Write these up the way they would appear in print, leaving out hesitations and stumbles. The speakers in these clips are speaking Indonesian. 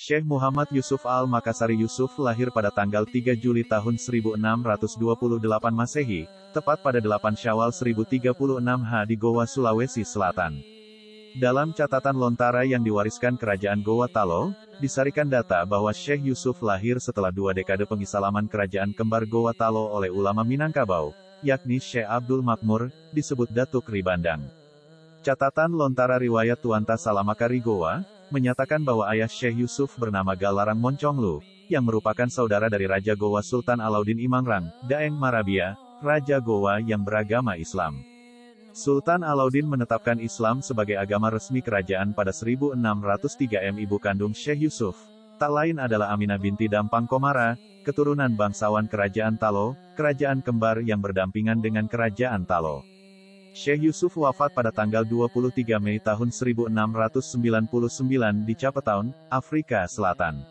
Syekh Muhammad Yusuf Al-Makassari Yusuf lahir pada tanggal 3 Juli tahun 1628 Masehi, tepat pada 8 Syawal 1036 H di Goa, Sulawesi Selatan. Dalam catatan lontara yang diwariskan Kerajaan Goa Talo, disarikan data bahwa Syekh Yusuf lahir setelah 2 dekade pengislaman Kerajaan Kembar Goa Talo oleh ulama Minangkabau, yakni Syekh Abdul Makmur, disebut Datuk Ribandang. Catatan lontara riwayat Tuanta Salamakari Goa, menyatakan bahwa ayah Syekh Yusuf bernama Galarang Monconglu, yang merupakan saudara dari Raja Goa Sultan Alauddin Imangrang, Daeng Marabia, Raja Goa yang beragama Islam. Sultan Alauddin menetapkan Islam sebagai agama resmi kerajaan pada 1603 Ibu kandung Syekh Yusuf, tak lain adalah Aminah binti Dampang Komara, keturunan bangsawan Kerajaan Talo, kerajaan kembar yang berdampingan dengan Kerajaan Talo. Syekh Yusuf wafat pada tanggal 23 Mei tahun 1699 di Cape Town, Afrika Selatan.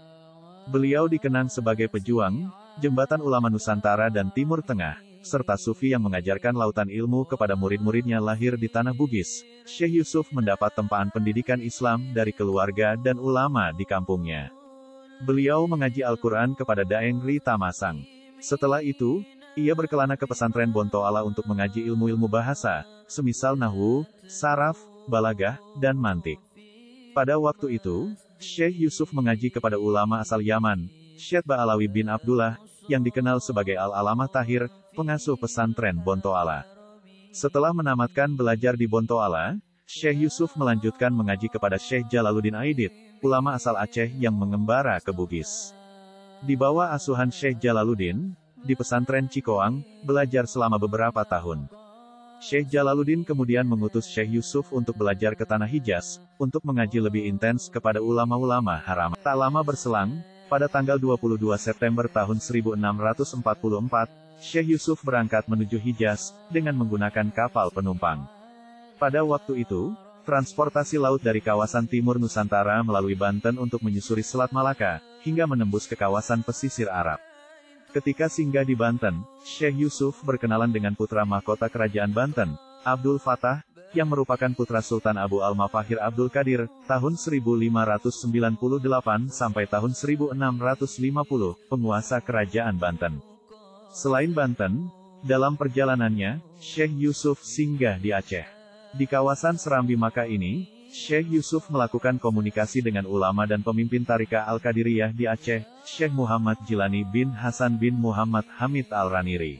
Beliau dikenang sebagai pejuang, jembatan ulama Nusantara dan Timur Tengah, serta sufi yang mengajarkan lautan ilmu kepada murid-muridnya lahir di tanah Bugis. Syekh Yusuf mendapat tempaan pendidikan Islam dari keluarga dan ulama di kampungnya. Beliau mengaji Al-Quran kepada Daeng Ri Tamasang. Setelah itu, ia berkelana ke pesantren Bontoala untuk mengaji ilmu-ilmu bahasa, semisal nahwu, saraf, balagah, dan mantik. Pada waktu itu, Syekh Yusuf mengaji kepada ulama asal Yaman, Syekh Ba'alawi bin Abdullah, yang dikenal sebagai Al-Alamah Tahir, pengasuh pesantren Bontoala. Setelah menamatkan belajar di Bontoala, Syekh Yusuf melanjutkan mengaji kepada Syekh Jalaluddin Aidit, ulama asal Aceh yang mengembara ke Bugis. Di bawah asuhan Syekh Jalaluddin, di pesantren Cikoang, belajar selama beberapa tahun. Syekh Jalaluddin kemudian mengutus Syekh Yusuf untuk belajar ke Tanah Hijaz, untuk mengaji lebih intens kepada ulama-ulama haram. Tak lama berselang, pada tanggal 22 September tahun 1644, Syekh Yusuf berangkat menuju Hijaz, dengan menggunakan kapal penumpang. Pada waktu itu, transportasi laut dari kawasan timur Nusantara melalui Banten untuk menyusuri Selat Malaka, hingga menembus ke kawasan pesisir Arab. Ketika singgah di Banten, Syekh Yusuf berkenalan dengan putra mahkota Kerajaan Banten, Abdul Fattah, yang merupakan putra Sultan Abu Al-Mafahir Abdul Qadir, tahun 1598 sampai tahun 1650, penguasa Kerajaan Banten. Selain Banten, dalam perjalanannya, Syekh Yusuf singgah di Aceh. Di kawasan Serambi Maka ini, Syekh Yusuf melakukan komunikasi dengan ulama dan pemimpin Tariqah Al-Qadiriyah di Aceh, Syekh Muhammad Jilani bin Hasan bin Muhammad Hamid Al-Raniri.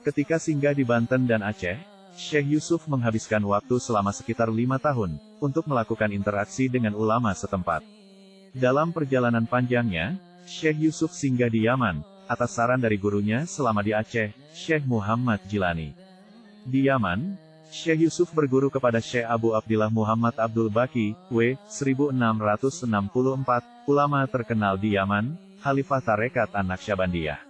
Ketika singgah di Banten dan Aceh, Syekh Yusuf menghabiskan waktu selama sekitar 5 tahun, untuk melakukan interaksi dengan ulama setempat. Dalam perjalanan panjangnya, Syekh Yusuf singgah di Yaman, atas saran dari gurunya selama di Aceh, Syekh Muhammad Jilani. Di Yaman, Syekh Yusuf berguru kepada Syekh Abu Abdillah Muhammad Abdul Baqi, W. 1664, ulama terkenal di Yaman, Khalifah Tarekat An-Naqsyabandiyah.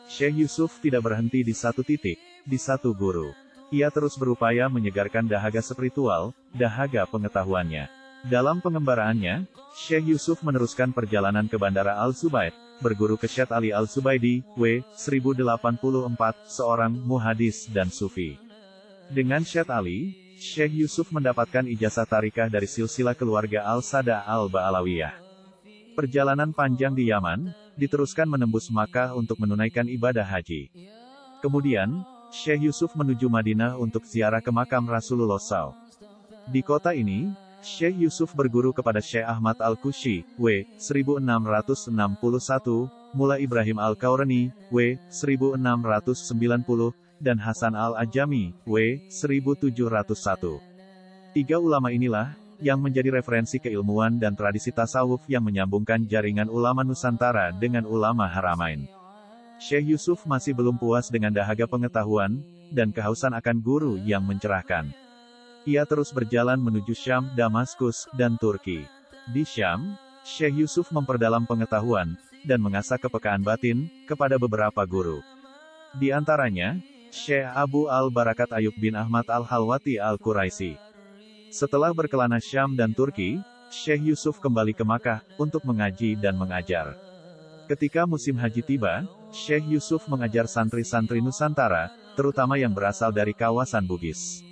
Syekh Yusuf tidak berhenti di satu titik, di satu guru. Ia terus berupaya menyegarkan dahaga spiritual, dahaga pengetahuannya. Dalam pengembaraannya, Syekh Yusuf meneruskan perjalanan ke Bandara Al-Zubaid, berguru ke Syekh Ali Al-Zubaidi, W. 1084, seorang muhadis dan sufi. Dengan Syekh Ali, Syekh Yusuf mendapatkan ijazah tarikah dari silsilah keluarga Al-Sada Al-Ba'alawiyah. Perjalanan panjang di Yaman, diteruskan menembus Makkah untuk menunaikan ibadah haji. Kemudian, Syekh Yusuf menuju Madinah untuk ziarah ke makam Rasulullah SAW. Di kota ini, Syekh Yusuf berguru kepada Syekh Ahmad Al-Kushi, W. 1661, Mula Ibrahim Al-Kaurani, W. 1690, dan Hasan Al-Ajami, W. 1701. 3 ulama inilah, yang menjadi referensi keilmuan dan tradisi tasawuf yang menyambungkan jaringan ulama Nusantara dengan ulama Haramain. Syekh Yusuf masih belum puas dengan dahaga pengetahuan, dan kehausan akan guru yang mencerahkan. Ia terus berjalan menuju Syam, Damaskus, dan Turki. Di Syam, Syekh Yusuf memperdalam pengetahuan, dan mengasah kepekaan batin, kepada beberapa guru. Di antaranya, Syekh Abu Al-Barakat Ayub bin Ahmad Al-Halwati Al-Quraisi. Setelah berkelana Syam dan Turki, Syekh Yusuf kembali ke Makkah, untuk mengaji dan mengajar. Ketika musim haji tiba, Syekh Yusuf mengajar santri-santri Nusantara, terutama yang berasal dari kawasan Bugis.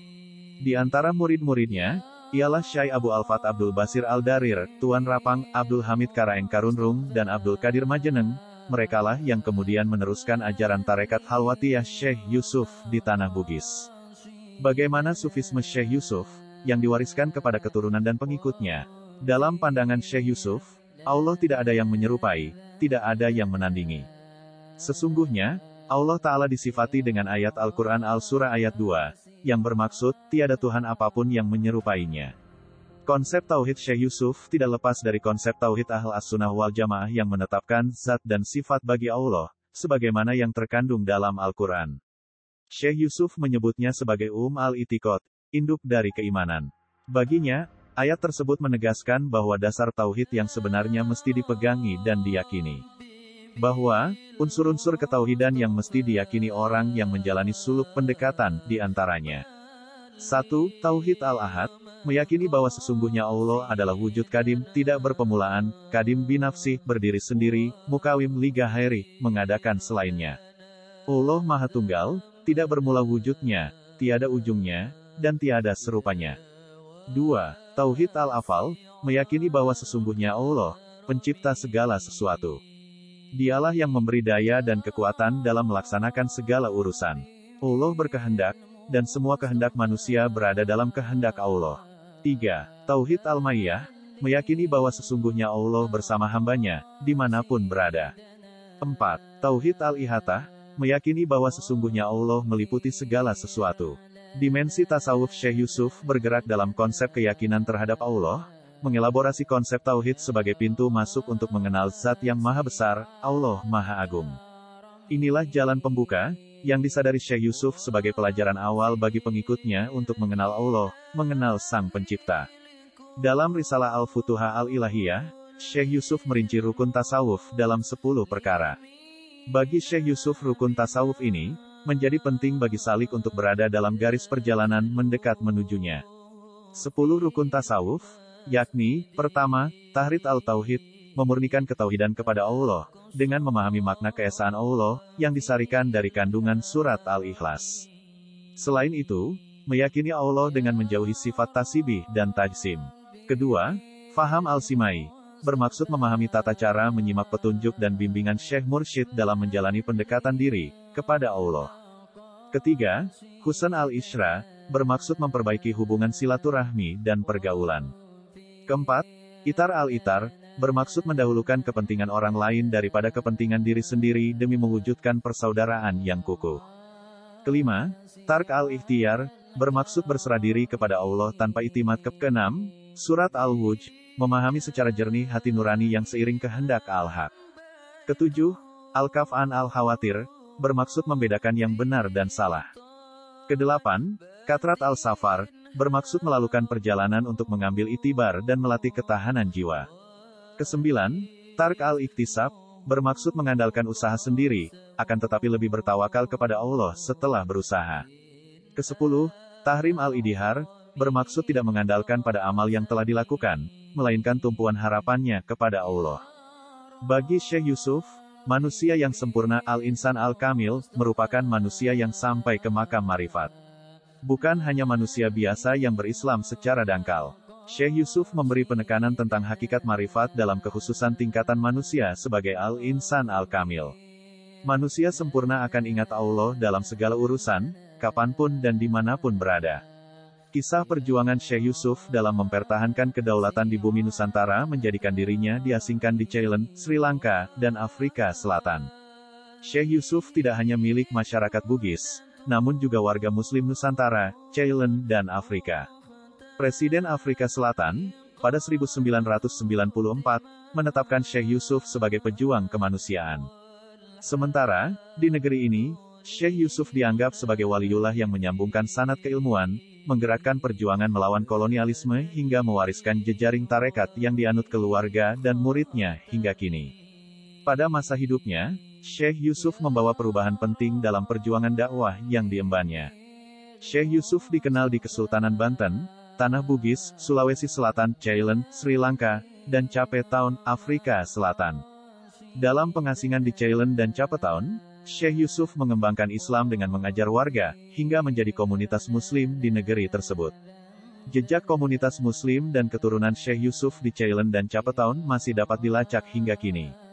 Di antara murid-muridnya, ialah Syai Abu Alfat Abdul Basir Al-Darir, Tuan Rapang, Abdul Hamid Karaeng Karunrung, dan Abdul Qadir Majeneng. Merekalah yang kemudian meneruskan ajaran tarekat Halwatiyah Syekh Yusuf di tanah Bugis. Bagaimana sufisme Syekh Yusuf, yang diwariskan kepada keturunan dan pengikutnya? Dalam pandangan Syekh Yusuf, Allah tidak ada yang menyerupai, tidak ada yang menandingi. Sesungguhnya, Allah Ta'ala disifati dengan ayat Al-Quran Al-Surah ayat 2, yang bermaksud, tiada Tuhan apapun yang menyerupainya. Konsep Tauhid Syekh Yusuf tidak lepas dari konsep Tauhid Ahl As-Sunnah wal Jamaah yang menetapkan zat dan sifat bagi Allah, sebagaimana yang terkandung dalam Al-Quran. Syekh Yusuf menyebutnya sebagai al-I'tiqad, induk dari keimanan. Baginya, ayat tersebut menegaskan bahwa dasar Tauhid yang sebenarnya mesti dipegangi dan diyakini. Bahwa, unsur-unsur ketauhidan yang mesti diyakini orang yang menjalani suluk pendekatan, di antaranya. 1. Tauhid Al-Ahad, meyakini bahwa sesungguhnya Allah adalah wujud kadim, tidak berpemulaan, kadim binafsih, berdiri sendiri, mukawim li ghairi, mengadakan selainnya. Allah Maha Tunggal, tidak bermula wujudnya, tiada ujungnya, dan tiada serupanya. 2. Tauhid Al-Afal, meyakini bahwa sesungguhnya Allah, pencipta segala sesuatu. Dialah yang memberi daya dan kekuatan dalam melaksanakan segala urusan. Allah berkehendak, dan semua kehendak manusia berada dalam kehendak Allah. 3. Tauhid Al-Ma'iyah, meyakini bahwa sesungguhnya Allah bersama hambanya, dimanapun berada. 4. Tauhid Al-Ihatah, meyakini bahwa sesungguhnya Allah meliputi segala sesuatu. Dimensi tasawuf Syekh Yusuf bergerak dalam konsep keyakinan terhadap Allah, mengelaborasi konsep Tauhid sebagai pintu masuk untuk mengenal Zat yang Maha Besar, Allah Maha Agung. Inilah jalan pembuka, yang disadari Syekh Yusuf sebagai pelajaran awal bagi pengikutnya untuk mengenal Allah, mengenal Sang Pencipta. Dalam Risalah Al-Futuhah Al-Ilahiyah, Syekh Yusuf merinci rukun tasawuf dalam 10 perkara. Bagi Syekh Yusuf rukun tasawuf ini, menjadi penting bagi salik untuk berada dalam garis perjalanan mendekat menujunya. 10 rukun tasawuf, yakni, pertama, tahrid al-tauhid, memurnikan ketauhidan kepada Allah, dengan memahami makna keesaan Allah, yang disarikan dari kandungan surat Al-Ikhlas. Selain itu, meyakini Allah dengan menjauhi sifat tasbih dan tajsim. Kedua, faham al-simai, bermaksud memahami tata cara menyimak petunjuk dan bimbingan Syekh Mursyid dalam menjalani pendekatan diri, kepada Allah. Ketiga, husn al-ishra, bermaksud memperbaiki hubungan silaturahmi dan pergaulan. Keempat, itar al-itar, bermaksud mendahulukan kepentingan orang lain daripada kepentingan diri sendiri demi mewujudkan persaudaraan yang kukuh. Kelima, tark al-ikhtiyar, bermaksud berserah diri kepada Allah tanpa itimat. Keenam, surat al-wuj, memahami secara jernih hati nurani yang seiring kehendak al-haq. Ketujuh, al-kaf'an al-khawatir, bermaksud membedakan yang benar dan salah. Kedelapan, katrat al-safar, bermaksud melakukan perjalanan untuk mengambil itibar dan melatih ketahanan jiwa. Kesembilan, tark al-iktisab, bermaksud mengandalkan usaha sendiri, akan tetapi lebih bertawakal kepada Allah setelah berusaha. Kesepuluh, tahrim al-idhar, bermaksud tidak mengandalkan pada amal yang telah dilakukan, melainkan tumpuan harapannya kepada Allah. Bagi Syekh Yusuf, manusia yang sempurna al-insan al-kamil, merupakan manusia yang sampai ke makam marifat. Bukan hanya manusia biasa yang berislam secara dangkal. Syekh Yusuf memberi penekanan tentang hakikat marifat dalam kekhususan tingkatan manusia sebagai al-insan al-kamil. Manusia sempurna akan ingat Allah dalam segala urusan, kapanpun dan dimanapun berada. Kisah perjuangan Syekh Yusuf dalam mempertahankan kedaulatan di bumi Nusantara menjadikan dirinya diasingkan di Ceylon, Sri Lanka, dan Afrika Selatan. Syekh Yusuf tidak hanya milik masyarakat Bugis, namun juga warga Muslim Nusantara, Ceylon, dan Afrika. Presiden Afrika Selatan, pada 1994, menetapkan Syekh Yusuf sebagai pejuang kemanusiaan. Sementara, di negeri ini, Syekh Yusuf dianggap sebagai waliullah yang menyambungkan sanad keilmuan, menggerakkan perjuangan melawan kolonialisme hingga mewariskan jejaring tarekat yang dianut keluarga dan muridnya hingga kini. Pada masa hidupnya, Syekh Yusuf membawa perubahan penting dalam perjuangan dakwah yang diembannya. Syekh Yusuf dikenal di Kesultanan Banten, Tanah Bugis, Sulawesi Selatan, Ceylon, Sri Lanka, dan Cape Town, Afrika Selatan. Dalam pengasingan di Ceylon dan Cape Town, Syekh Yusuf mengembangkan Islam dengan mengajar warga, hingga menjadi komunitas Muslim di negeri tersebut. Jejak komunitas Muslim dan keturunan Syekh Yusuf di Ceylon dan Capetown masih dapat dilacak hingga kini.